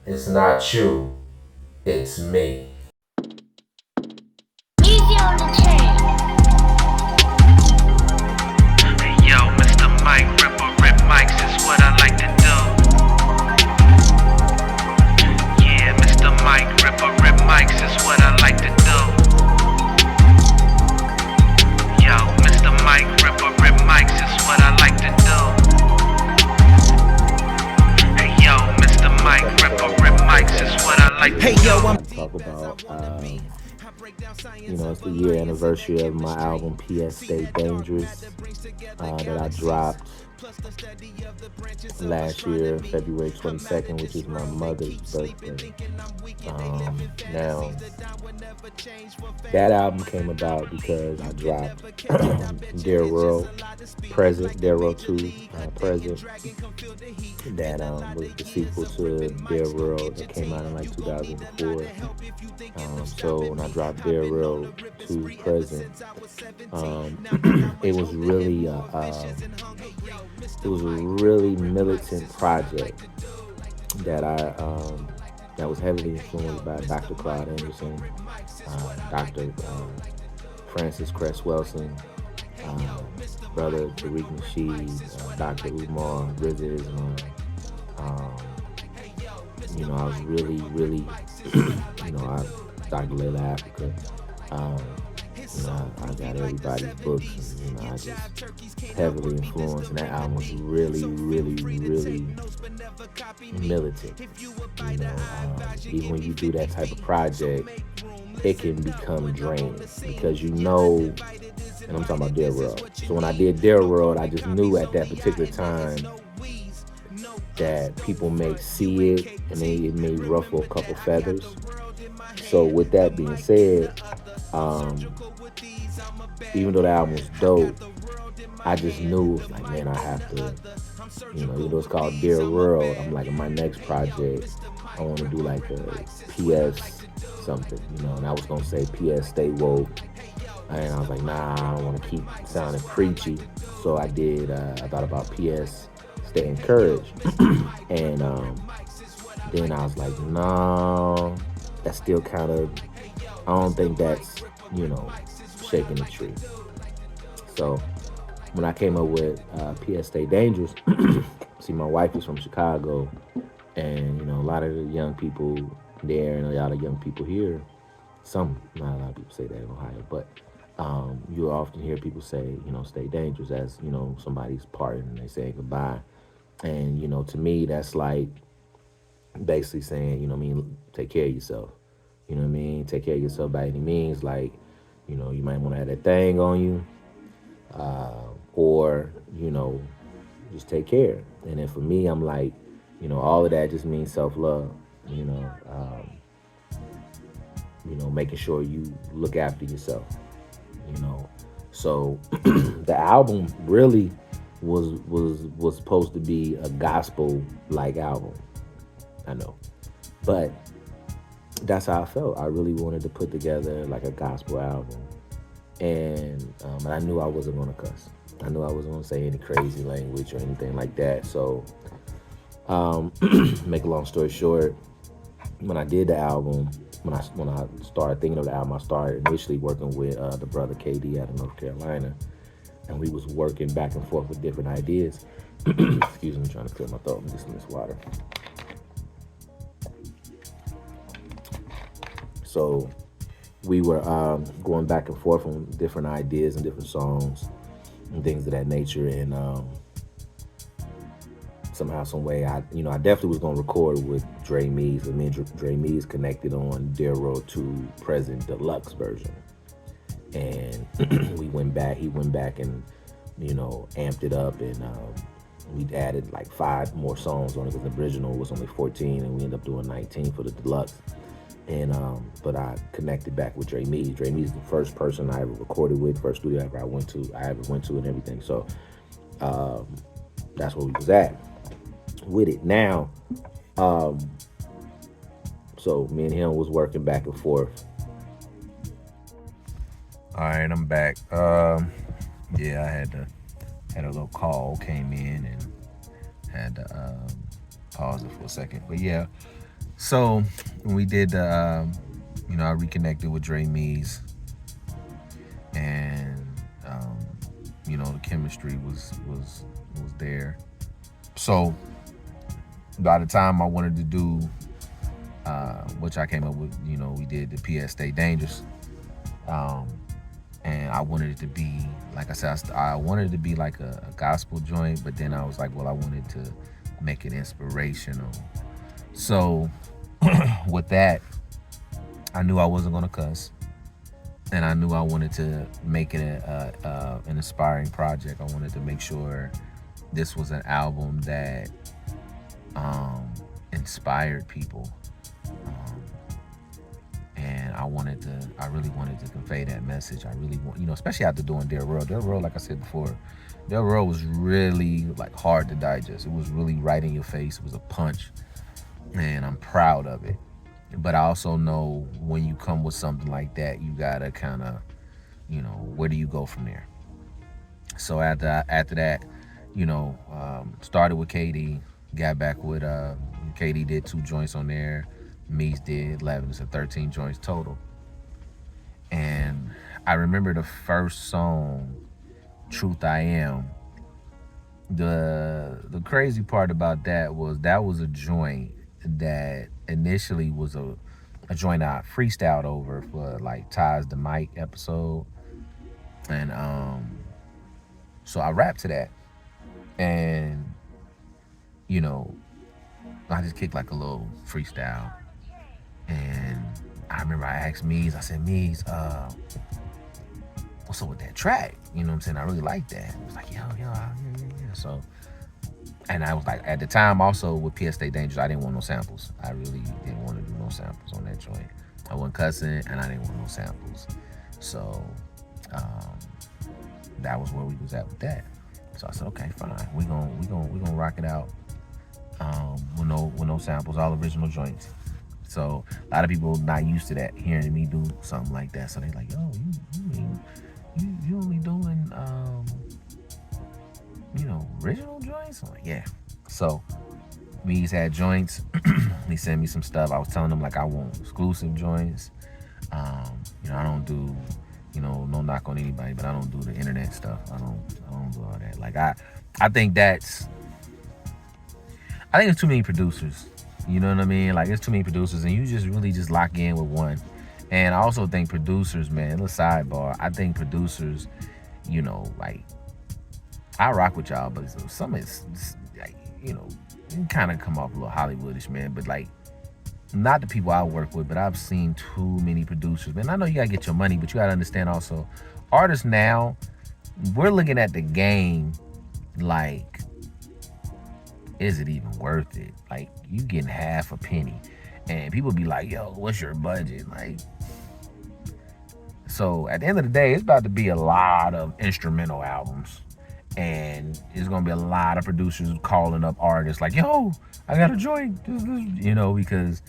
It's not you, it's me. Easy on the chain. Yo, Mr. Mike, rip mics is what I like to do. Yeah, Mr. Mike, rip mics is what I like to do. Yo, Mr. Mike, rip mics is what I like to do. Hey, yo, Mr. Mike, rip mics is what I like to Hey do. yo, I'm Talk about, it's the year anniversary of my album PS Stay Dangerous that I dropped last year, February 22nd, which is my mother's birthday. Now, that album came about because I dropped Dear World Present, Dear World 2 Present, that was the sequel to Dear World that came out in like 2004. So when I dropped Dear World 2 Present, it was really it was a really militant project that that was heavily influenced by Dr. Claude Anderson, Dr. Francis Cress Wilson, brother Tariq Nasheed, Dr. Umar, RZA Islam. Um, I was really, I Dr. Layla Africa. Um, I got everybody's books, and I just heavily influenced, and that album was really militant. Even when you do that type of project, it can become draining because and I'm talking about Dear World. So when I did Dear World, I just knew at that particular time that people may see it and it may ruffle a couple feathers. So with that being said, um, even though the album was dope, I just knew like, man, I have to, even though it's called Dear World, I'm like, in my next project, I want to do like a PS something, and I was gonna say PS Stay Woke, and I was like, nah, I don't want to keep sounding preachy, so I thought about PS Stay Encouraged, and then I was like, no, that's still kind of, I don't think that's, shaking the tree. So when I came up with PS Stay Dangerous, see, my wife is from Chicago, and a lot of the young people there and a lot of young people here, not a lot of people say that in Ohio, but you often hear people say, stay dangerous as, somebody's parting and they say goodbye. And, to me, that's like basically saying, take care of yourself. You know what I mean? Take care of yourself by any means. Like, you might want to have that thing on you, or, just take care. And then for me, I'm like, all of that just means self love. You know, making sure you look after yourself. You know, so the album really was supposed to be a gospel like album. I know, but that's how I felt. I really wanted to put together like a gospel album, and I knew I wasn't gonna cuss. I knew I wasn't gonna say any crazy language or anything like that. So, make a long story short, when I did the album, when I started thinking of the album, I started initially working with the brother KD out of North Carolina, and we was working back and forth with different ideas. Excuse me, trying to clear my throat. I'm just in this water. So we were going back and forth on different ideas and different songs and things of that nature. And somehow, some way, I definitely was gonna record with Dre Mees. Me and Dre Mees connected on Dear Road 2 Present Deluxe version, and we went back. He went back and amped it up, and we added like 5 more songs on it because the original was only 14, and we ended up doing 19 for the deluxe. And but I connected back with Dre Mees. Dre Mees is the first person I ever recorded with, first studio I ever went to, and everything. So that's where we was at with it. Now, so me and him was working back and forth. All right, I'm back. Yeah, I had a little call came in and had to pause it for a second. But yeah, So when we did I reconnected with Dre Mees, and the chemistry was there. So by the time I wanted to do, which I came up with, we did the PS Stay Dangerous, and I wanted it to be, like I said, I wanted it to be like a gospel joint, but then I was like, well, I wanted to make it inspirational. So with that, I knew I wasn't gonna cuss, and I knew I wanted to make it an inspiring project. I wanted to make sure this was an album that inspired people, and I really wanted to convey that message. I really want, especially after doing Dare World. Dare World, like I said before, Dare World was really like hard to digest. It was really right in your face. It was a punch, and I'm proud of it. But I also know when you come with something like that, you gotta kind of, where do you go from there? So after that, started with KD, got back with KD did 2 joints on there, Mees did 11, so 13 joints total. And I remember the first song, Truth I Am. The crazy part about that was a joint that initially was a joint I freestyled over for like Ties the Mic episode, and so I rapped to that, and I just kicked like a little freestyle, and I remember I asked Mees, I said, Mees, what's up with that track? You know what I'm saying? I really like that. He was like, yeah. So, and I was like, at the time also with PS Stay Dangerous, I didn't want no samples. I really didn't want to do no samples on that joint. I wasn't cussing, and I didn't want no samples. So, that was where we was at with that. So I said, okay, fine. We gonna rock it out. With no samples, all original joints. So a lot of people not used to that, hearing me do something like that. So they like, yo, you only doing original joints? I'm like, yeah. So Mees had joints. He sent me some stuff. I was telling him like I want exclusive joints. I don't do, no knock on anybody, but I don't do the internet stuff. I don't do all that. Like I think it's too many producers. You know what I mean? Like, it's too many producers, and you just really just lock in with one. And I also think producers, man, little sidebar, I think producers, like, I rock with y'all, but some is, like, you can kind of come off a little Hollywoodish, man. But, like, not the people I work with, but I've seen too many producers, man. I know you got to get your money, but you got to understand also, artists now, we're looking at the game like, is it even worth it? Like, you getting half a penny, and people be like, yo, what's your budget? Like, so at the end of the day, it's about to be a lot of instrumental albums, and it's gonna be a lot of producers calling up artists like, yo, I got a joint, because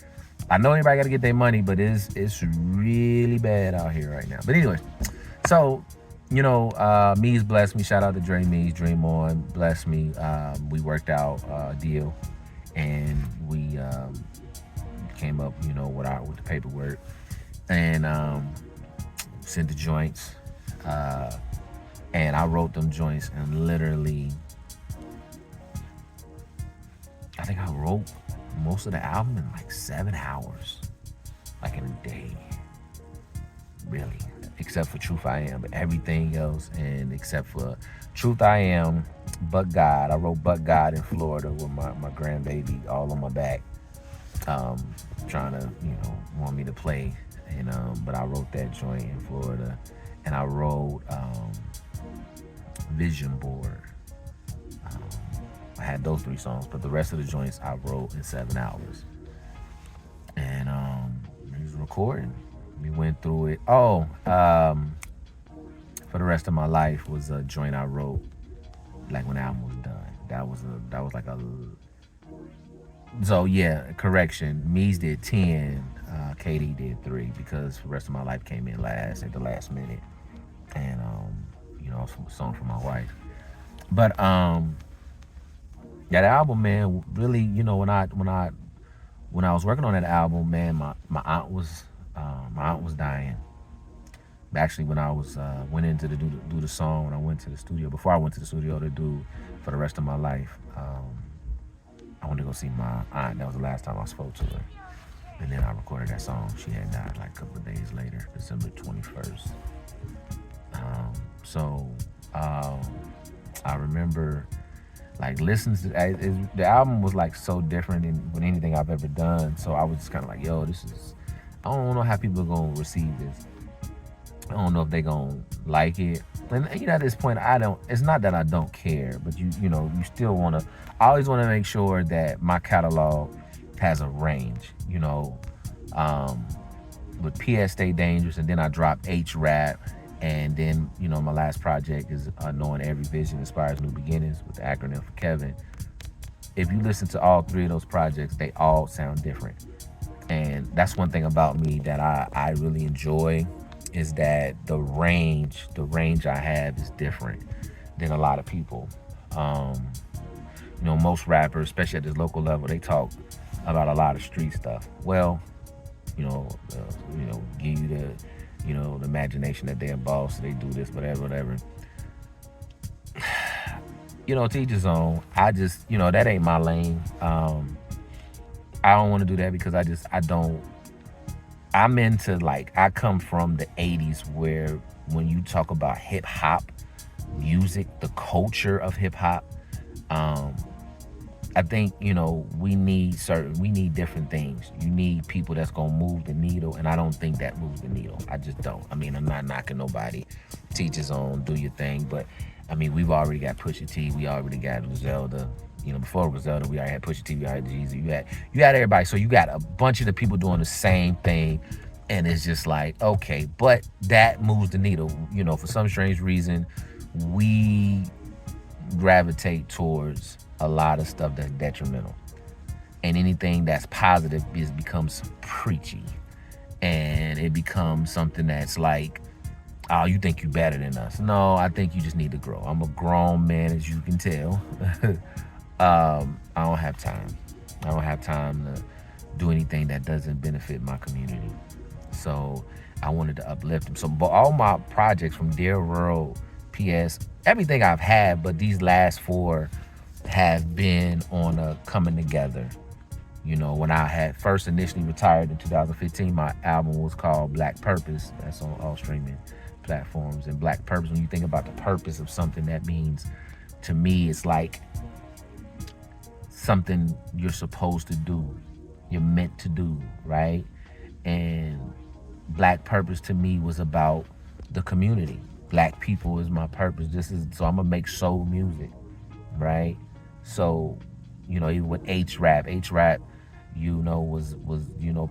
I know everybody got to get their money, but it's really bad out here right now. But anyway, so Mees blessed me. Shout out to Dre Mees, Dream On, blessed me. We worked out a deal, and we came up, with the paperwork, and sent the joints. And I wrote them joints, and literally, I think I wrote most of the album in like 7 hours, like in a day, really. Except for Truth I Am, but everything else, and except for Truth I Am, But God. I wrote But God in Florida with my grandbaby all on my back, trying to, want me to play. And but I wrote that joint in Florida, and I wrote Vision Board. I had those 3 songs, but the rest of the joints I wrote in 7 hours. And we was recording. We went through it. For the Rest of My Life was a joint I wrote like when the album was done. That was like a. So yeah, correction. Mees did 10, KD did 3, because the Rest of My Life came in last at the last minute, and a song for my wife. But that album, man, really, when I when I was working on that album, man, my aunt was dying. Actually, when I was went into the do the song, when I went to the studio, before I went to the studio to do for the rest of my life, I wanted to go see my aunt. That was the last time I spoke to her. And then I recorded that song. She had died like a couple of days later, December 21st. So I remember like listening to the album was like so different than anything I've ever done. So I was just kind of like, yo, I don't know how people are gonna receive this. I don't know if they gonna like it. And at this point, it's not that I don't care, but you still wanna. I always wanna make sure that my catalog has a range. With PS Stay Dangerous, and then I dropped H-Rap, and then my last project is Knowing Every Vision Inspires New Beginnings, with the acronym for Kevin. If you listen to all three of those projects, they all sound different, and that's one thing about me that I really enjoy, is that the range I have is different than a lot of people. Most rappers, especially at this local level, they talk about a lot of street stuff. Well, give you the imagination that they're boss, so they do this, whatever. To each his own. I just, that ain't my lane. I don't want to do that because I'm into, like, I come from the 80s where when you talk about hip hop music, the culture of hip hop, I think, we need different things. You need people that's going to move the needle, and I don't think that moves the needle. I just don't. I mean, I'm not knocking nobody. Teach his own, do your thing. But, I mean, we've already got Pusha T. We already got Griselda. Before Griselda, we already had Pusha T. We already had Jeezy. You had everybody. So you got a bunch of the people doing the same thing, and it's just like, okay. But that moves the needle. For some strange reason, we gravitate towards a lot of stuff that's detrimental, and anything that's positive becomes preachy, and it becomes something that's like, oh, you think you better than us. No, I think you just need to grow. I'm a grown man, as you can tell. I don't have time. I don't have time to do anything that doesn't benefit my community. So I wanted to uplift them. So, but all my projects from Dear World, PS, everything I've had, but these last 4 have been on a coming together. When I had first initially retired in 2015, my album was called Black Purpose. That's on all streaming platforms. And Black Purpose, when you think about the purpose of something, that means, to me, it's like something you're supposed to do, you're meant to do, right? And Black Purpose to me was about the community. Black people is my purpose. So I'm gonna make soul music, right? So, even with H-Rap, was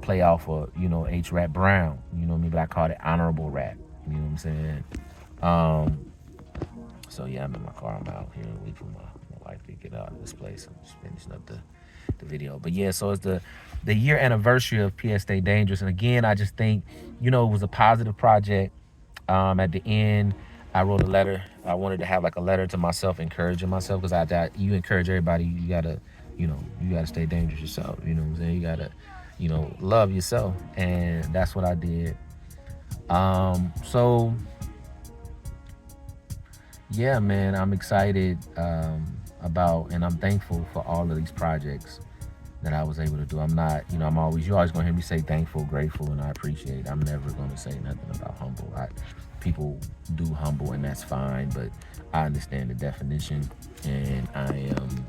play off of, H-Rap Brown, but I called it honorable rap, you know what I'm saying? So yeah, I'm in my car, I'm out here waiting for my wife to get out of this place. I'm just finishing up the video. But yeah, so it's the year anniversary of PS Stay Dangerous. And again, I just think, it was a positive project. At the end, I wrote a letter. I wanted to have like a letter to myself, encouraging myself, because you encourage everybody. You gotta stay dangerous yourself. You know what I'm saying? You gotta, love yourself, and that's what I did. So yeah, man, I'm excited about, and I'm thankful for all of these projects that I was able to do. I'm not, you're always gonna hear me say thankful, grateful, and I appreciate. I'm never gonna say nothing about humble. People do humble, and that's fine, but I understand the definition, and I am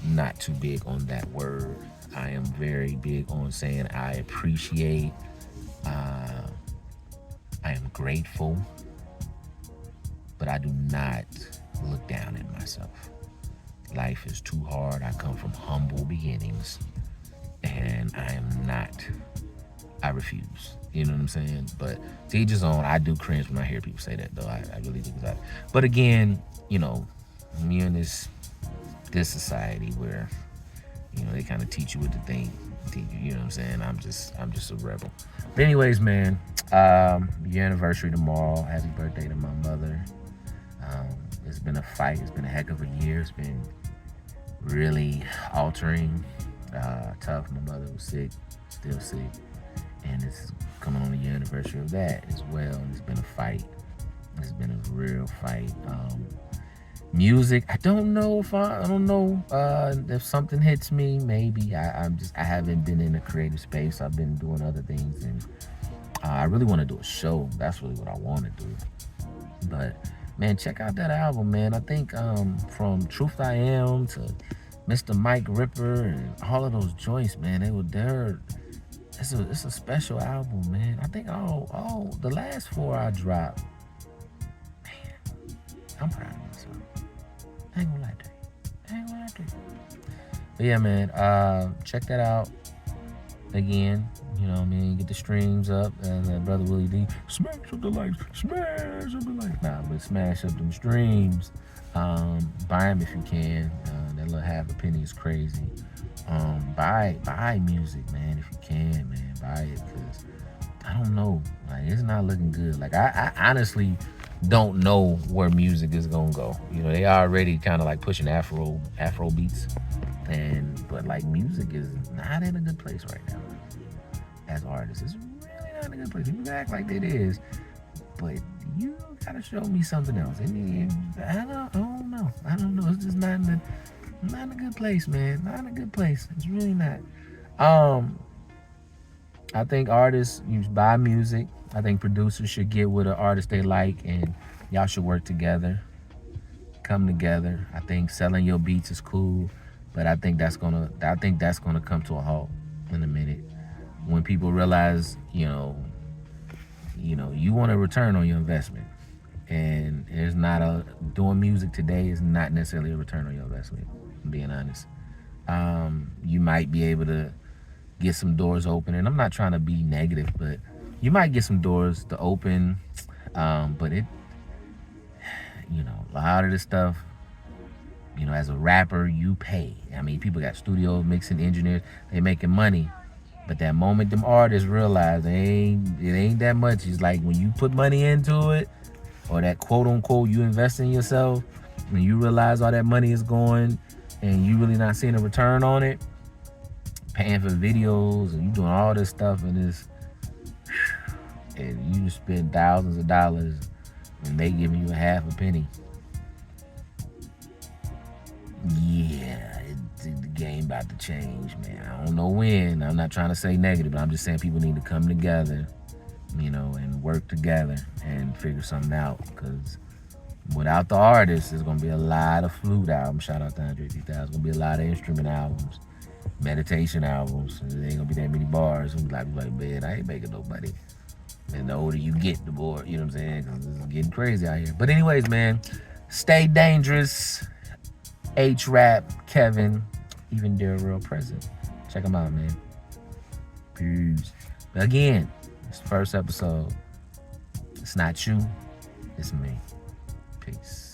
not too big on that word. I am very big on saying I appreciate, I am grateful, but I do not look down at myself. Life is too hard. I come from humble beginnings, and I refuse. You know what I'm saying? But to each his own. I do cringe when I hear people say that, though. I really do. But again, me in this society where, they kind of teach you what to think. You know what I'm saying? I'm just a rebel. But anyways, man, your anniversary tomorrow. Happy birthday to my mother. It's been a fight. It's been a heck of a year. It's been really altering. Tough. My mother was sick, still sick, and this is coming on the year anniversary of that as well. And it's been a fight. It's been a real fight. Music. I don't know if something hits me. Maybe I haven't been in a creative space. I've been doing other things, and I really want to do a show. That's really what I want to do. But man, check out that album, man. I think from Truth I Am to Mr. Mike Ripper and all of those joints, man, it's a special album, man. I think all the last 4 I dropped, man, I'm proud of myself. I ain't gonna lie to you. But yeah, man, check that out again. You know what I mean? Get the streams up. As Brother Willie D, smash up the likes. Nah, but smash up them streams. Buy them if you can. That little half a penny is crazy. Buy music, man, if you can, man. Buy it, because I don't know. Like, it's not looking good. Like, I honestly don't know where music is gonna go. You know, they already kind of like pushing Afro beats, but like music is not in a good place right now. As artists, it's really not in a good place. People act like it is, but you gotta show me something else. I don't know. It's just not in a good place, man. Not in a good place. It's really not. I think artists, you buy music. I think producers should get with an artist they like, and y'all should work together, come together. I think selling your beats is cool, but I think that's gonna come to a halt in a minute when people realize, you know, you want a return on your investment, and doing music today is not necessarily a return on your investment. I'm being honest. You might be able to get some doors open, and I'm not trying to be negative, but you might get some doors to open, but a lot of this stuff, as a rapper, you pay. I mean, people got studios, mixing engineers, they making money. But that moment them artists realize it ain't that much. It's like when you put money into it, or that quote unquote you invest in yourself, when you realize all that money is going and you really not seeing a return on it, paying for videos and you doing all this stuff, and you spend thousands of dollars and they giving you a half a penny. Yeah, the game about to change, man. I don't know when. I'm not trying to say negative, but I'm just saying people need to come together, and work together and figure something out. Because without the artists, there's going to be a lot of flute albums. Shout out to Andre 3000. There's going to be a lot of instrument albums, meditation albums. There ain't going to be that many bars. We'll be like, man, I ain't making nobody. And the older you get, the more, you know what I'm saying? Because it's getting crazy out here. But anyways, man, stay dangerous. H-Rap, Kevin, even Dare Real Present. Check them out, man. Peace. But again, it's the first episode. It's not you, it's me. Peace.